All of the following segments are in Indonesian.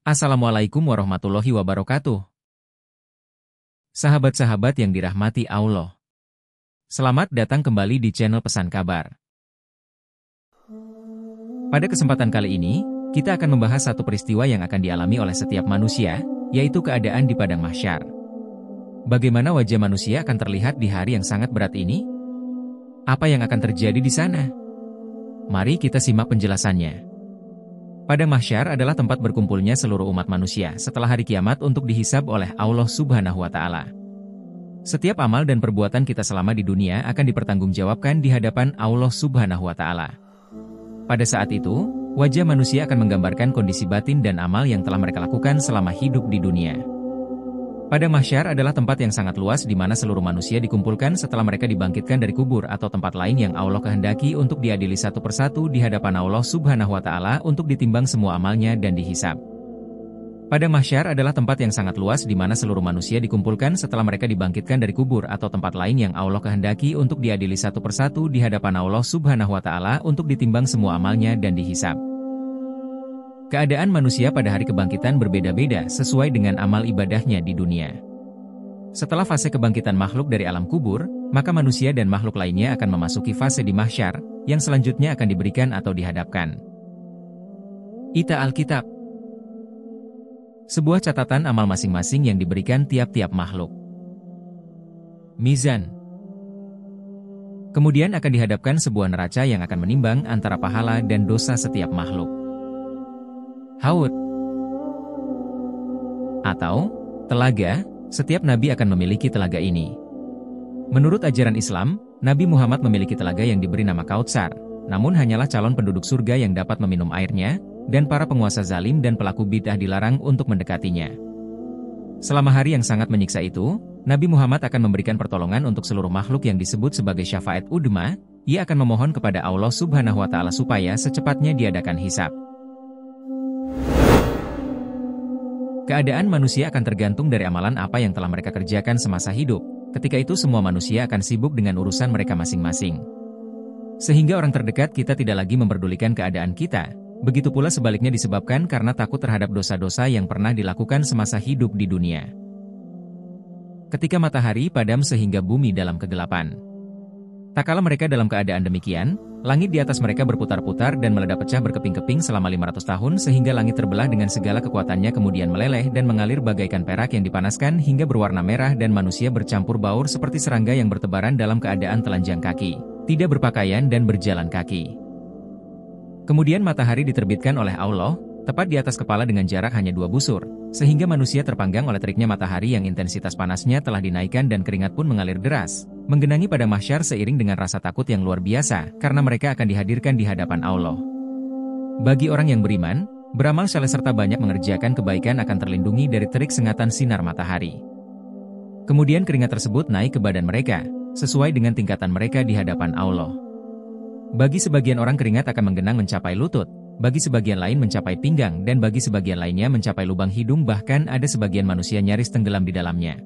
Assalamualaikum warahmatullahi wabarakatuh. Sahabat-sahabat yang dirahmati Allah. Selamat datang kembali di channel Pesan Kabar. Pada kesempatan kali ini, kita akan membahas satu peristiwa yang akan dialami oleh setiap manusia, yaitu keadaan di padang mahsyar. Bagaimana wajah manusia akan terlihat di hari yang sangat berat ini? Apa yang akan terjadi di sana? Mari kita simak penjelasannya. Padang mahsyar adalah tempat berkumpulnya seluruh umat manusia setelah hari kiamat untuk dihisab oleh Allah Subhanahu wa Ta'ala. Setiap amal dan perbuatan kita selama di dunia akan dipertanggungjawabkan di hadapan Allah Subhanahu wa Ta'ala. Pada saat itu, wajah manusia akan menggambarkan kondisi batin dan amal yang telah mereka lakukan selama hidup di dunia. Padang mahsyar adalah tempat yang sangat luas di mana seluruh manusia dikumpulkan setelah mereka dibangkitkan dari kubur atau tempat lain yang Allah kehendaki untuk diadili satu persatu di hadapan Allah Subhanahu wa Ta'ala untuk ditimbang semua amalnya dan dihisab. Padang mahsyar adalah tempat yang sangat luas di mana seluruh manusia dikumpulkan setelah mereka dibangkitkan dari kubur atau tempat lain yang Allah kehendaki untuk diadili satu persatu di hadapan Allah Subhanahu wa Ta'ala untuk ditimbang semua amalnya dan dihisab. Keadaan manusia pada hari kebangkitan berbeda-beda sesuai dengan amal ibadahnya di dunia. Setelah fase kebangkitan makhluk dari alam kubur, maka manusia dan makhluk lainnya akan memasuki fase di mahsyar, yang selanjutnya akan diberikan atau dihadapkan. Ita Alkitab. Sebuah catatan amal masing-masing yang diberikan tiap-tiap makhluk. Mizan. Kemudian akan dihadapkan sebuah neraca yang akan menimbang antara pahala dan dosa setiap makhluk. Haud atau telaga, setiap nabi akan memiliki telaga ini. Menurut ajaran Islam, Nabi Muhammad memiliki telaga yang diberi nama Kautsar, namun hanyalah calon penduduk surga yang dapat meminum airnya, dan para penguasa zalim dan pelaku bid'ah dilarang untuk mendekatinya. Selama hari yang sangat menyiksa itu, Nabi Muhammad akan memberikan pertolongan untuk seluruh makhluk yang disebut sebagai syafaat udma. Ia akan memohon kepada Allah Subhanahu wa Ta'ala supaya secepatnya diadakan hisab. Keadaan manusia akan tergantung dari amalan apa yang telah mereka kerjakan semasa hidup. Ketika itu semua manusia akan sibuk dengan urusan mereka masing-masing. Sehingga orang terdekat kita tidak lagi memperdulikan keadaan kita. Begitu pula sebaliknya disebabkan karena takut terhadap dosa-dosa yang pernah dilakukan semasa hidup di dunia. Ketika matahari padam sehingga bumi dalam kegelapan. Tak kala mereka dalam keadaan demikian, langit di atas mereka berputar-putar dan meledak pecah berkeping-keping selama 500 tahun sehingga langit terbelah dengan segala kekuatannya kemudian meleleh dan mengalir bagaikan perak yang dipanaskan hingga berwarna merah dan manusia bercampur baur seperti serangga yang bertebaran dalam keadaan telanjang kaki, tidak berpakaian dan berjalan kaki. Kemudian matahari diterbitkan oleh Allah, tepat di atas kepala dengan jarak hanya 2 busur, sehingga manusia terpanggang oleh teriknya matahari yang intensitas panasnya telah dinaikkan dan keringat pun mengalir deras, menggenangi padang mahsyar seiring dengan rasa takut yang luar biasa, karena mereka akan dihadirkan di hadapan Allah. Bagi orang yang beriman, beramal saleh serta banyak mengerjakan kebaikan akan terlindungi dari terik sengatan sinar matahari. Kemudian keringat tersebut naik ke badan mereka, sesuai dengan tingkatan mereka di hadapan Allah. Bagi sebagian orang keringat akan menggenang mencapai lutut, bagi sebagian lain mencapai pinggang dan bagi sebagian lainnya mencapai lubang hidung bahkan ada sebagian manusia nyaris tenggelam di dalamnya.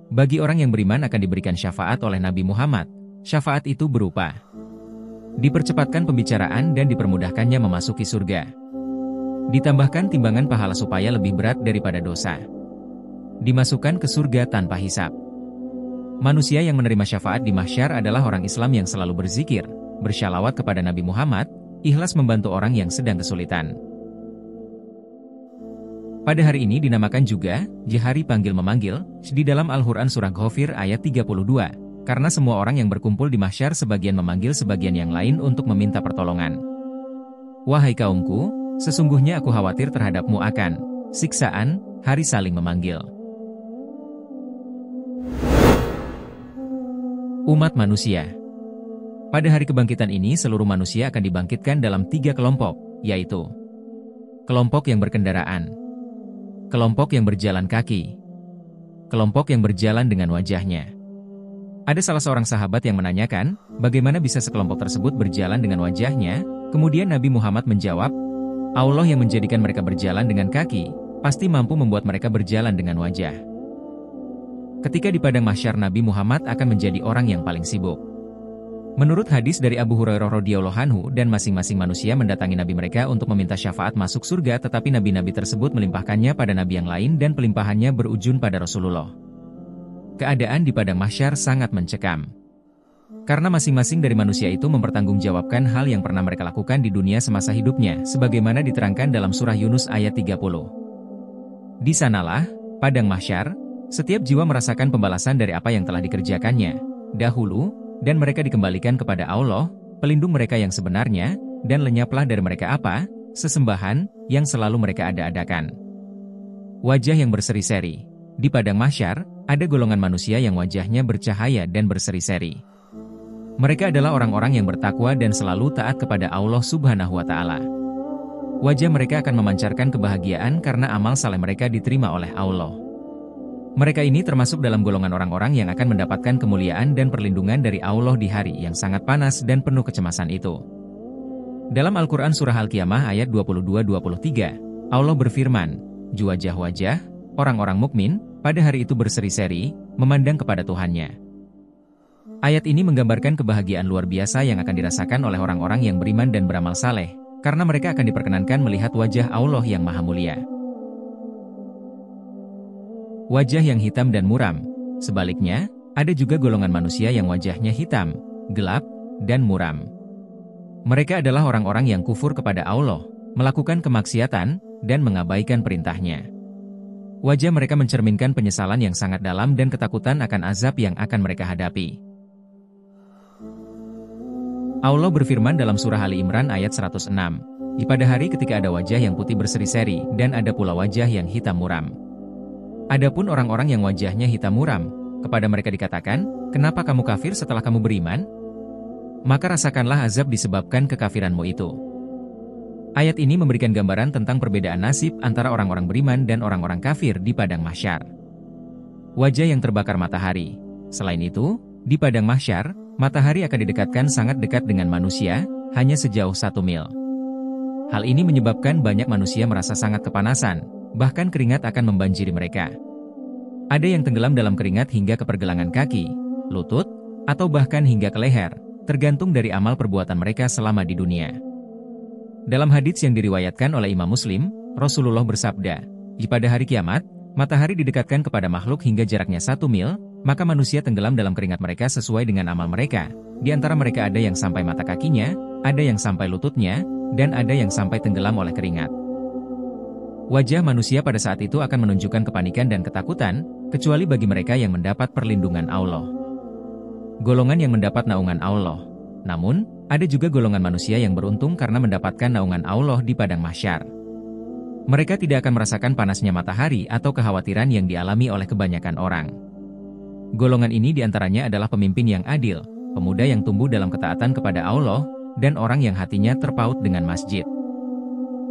Bagi orang yang beriman akan diberikan syafaat oleh Nabi Muhammad. Syafaat itu berupa dipercepatkan pembicaraan dan dipermudahkannya memasuki surga. Ditambahkan timbangan pahala supaya lebih berat daripada dosa. Dimasukkan ke surga tanpa hisab. Manusia yang menerima syafaat di mahsyar adalah orang Islam yang selalu berzikir, bersyalawat kepada Nabi Muhammad, ikhlas membantu orang yang sedang kesulitan. Pada hari ini dinamakan juga hari panggil memanggil di dalam Al-Quran surah Ghafir ayat 32, karena semua orang yang berkumpul di mahsyar sebagian memanggil sebagian yang lain untuk meminta pertolongan. Wahai kaumku, sesungguhnya aku khawatir terhadapmu akan siksaan hari saling memanggil. Umat manusia. Pada hari kebangkitan ini seluruh manusia akan dibangkitkan dalam 3 kelompok, yaitu kelompok yang berkendaraan, kelompok yang berjalan kaki, kelompok yang berjalan dengan wajahnya. Ada salah seorang sahabat yang menanyakan, bagaimana bisa sekelompok tersebut berjalan dengan wajahnya? Kemudian Nabi Muhammad menjawab, Allah yang menjadikan mereka berjalan dengan kaki, pasti mampu membuat mereka berjalan dengan wajah. Ketika di padang mahsyar Nabi Muhammad akan menjadi orang yang paling sibuk. Menurut hadis dari Abu Hurairah radhiyallahu anhu, dan masing-masing manusia mendatangi nabi mereka untuk meminta syafaat masuk surga, tetapi nabi-nabi tersebut melimpahkannya pada nabi yang lain dan pelimpahannya berujung pada Rasulullah. Keadaan di padang mahsyar sangat mencekam. Karena masing-masing dari manusia itu mempertanggungjawabkan hal yang pernah mereka lakukan di dunia semasa hidupnya, sebagaimana diterangkan dalam surah Yunus ayat 30. Di sanalah, padang mahsyar, setiap jiwa merasakan pembalasan dari apa yang telah dikerjakannya dahulu, dan mereka dikembalikan kepada Allah, pelindung mereka yang sebenarnya, dan lenyaplah dari mereka apa, sesembahan, yang selalu mereka ada-adakan. Wajah yang berseri-seri. Di padang mahsyar, ada golongan manusia yang wajahnya bercahaya dan berseri-seri. Mereka adalah orang-orang yang bertakwa dan selalu taat kepada Allah Subhanahu wa Ta'ala. Wajah mereka akan memancarkan kebahagiaan karena amal saleh mereka diterima oleh Allah. Mereka ini termasuk dalam golongan orang-orang yang akan mendapatkan kemuliaan dan perlindungan dari Allah di hari yang sangat panas dan penuh kecemasan itu. Dalam Al-Quran Surah Al-Qiyamah ayat 22-23, Allah berfirman, "Wajah-wajah orang-orang mukmin pada hari itu berseri-seri, memandang kepada Tuhannya." Ayat ini menggambarkan kebahagiaan luar biasa yang akan dirasakan oleh orang-orang yang beriman dan beramal saleh, karena mereka akan diperkenankan melihat wajah Allah yang maha mulia. Wajah yang hitam dan muram. Sebaliknya, ada juga golongan manusia yang wajahnya hitam, gelap, dan muram. Mereka adalah orang-orang yang kufur kepada Allah, melakukan kemaksiatan, dan mengabaikan perintahnya. Wajah mereka mencerminkan penyesalan yang sangat dalam dan ketakutan akan azab yang akan mereka hadapi. Allah berfirman dalam surah Ali Imran ayat 106, "Di pada hari ketika ada wajah yang putih berseri-seri, dan ada pula wajah yang hitam muram. Adapun orang-orang yang wajahnya hitam muram, kepada mereka dikatakan, 'Kenapa kamu kafir setelah kamu beriman? Maka rasakanlah azab disebabkan kekafiranmu itu.'" Ayat ini memberikan gambaran tentang perbedaan nasib antara orang-orang beriman dan orang-orang kafir di padang mahsyar. Wajah yang terbakar matahari. Selain itu, di padang mahsyar, matahari akan didekatkan sangat dekat dengan manusia, hanya sejauh 1 mil. Hal ini menyebabkan banyak manusia merasa sangat kepanasan, bahkan keringat akan membanjiri mereka. Ada yang tenggelam dalam keringat hingga ke pergelangan kaki, lutut, atau bahkan hingga ke leher, tergantung dari amal perbuatan mereka selama di dunia. Dalam hadits yang diriwayatkan oleh Imam Muslim, Rasulullah bersabda, "Di pada hari kiamat, matahari didekatkan kepada makhluk hingga jaraknya 1 mil, maka manusia tenggelam dalam keringat mereka sesuai dengan amal mereka. Di antara mereka ada yang sampai mata kakinya, ada yang sampai lututnya, dan ada yang sampai tenggelam oleh keringat." Wajah manusia pada saat itu akan menunjukkan kepanikan dan ketakutan, kecuali bagi mereka yang mendapat perlindungan Allah. Golongan yang mendapat naungan Allah. Namun, ada juga golongan manusia yang beruntung karena mendapatkan naungan Allah di padang mahsyar. Mereka tidak akan merasakan panasnya matahari atau kekhawatiran yang dialami oleh kebanyakan orang. Golongan ini diantaranya adalah pemimpin yang adil, pemuda yang tumbuh dalam ketaatan kepada Allah, dan orang yang hatinya terpaut dengan masjid.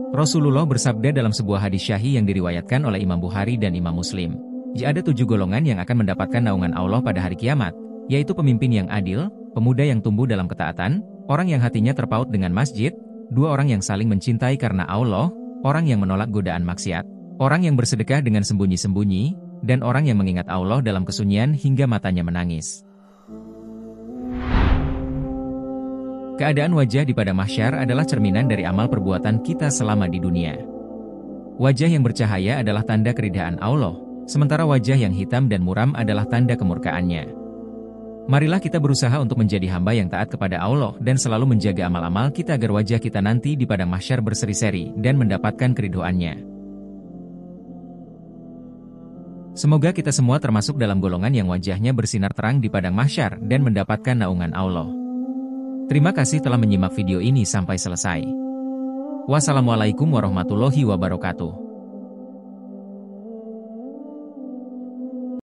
Rasulullah bersabda dalam sebuah hadis syahih yang diriwayatkan oleh Imam Bukhari dan Imam Muslim, ada 7 golongan yang akan mendapatkan naungan Allah pada hari kiamat, yaitu pemimpin yang adil, pemuda yang tumbuh dalam ketaatan, orang yang hatinya terpaut dengan masjid, 2 orang yang saling mencintai karena Allah, orang yang menolak godaan maksiat, orang yang bersedekah dengan sembunyi-sembunyi, dan orang yang mengingat Allah dalam kesunyian hingga matanya menangis. Keadaan wajah di padang mahsyar adalah cerminan dari amal perbuatan kita selama di dunia. Wajah yang bercahaya adalah tanda keridhaan Allah, sementara wajah yang hitam dan muram adalah tanda kemurkaannya. Marilah kita berusaha untuk menjadi hamba yang taat kepada Allah dan selalu menjaga amal-amal kita agar wajah kita nanti di padang mahsyar berseri-seri dan mendapatkan keridhaannya. Semoga kita semua termasuk dalam golongan yang wajahnya bersinar terang di padang mahsyar dan mendapatkan naungan Allah. Terima kasih telah menyimak video ini sampai selesai. Wassalamualaikum warahmatullahi wabarakatuh.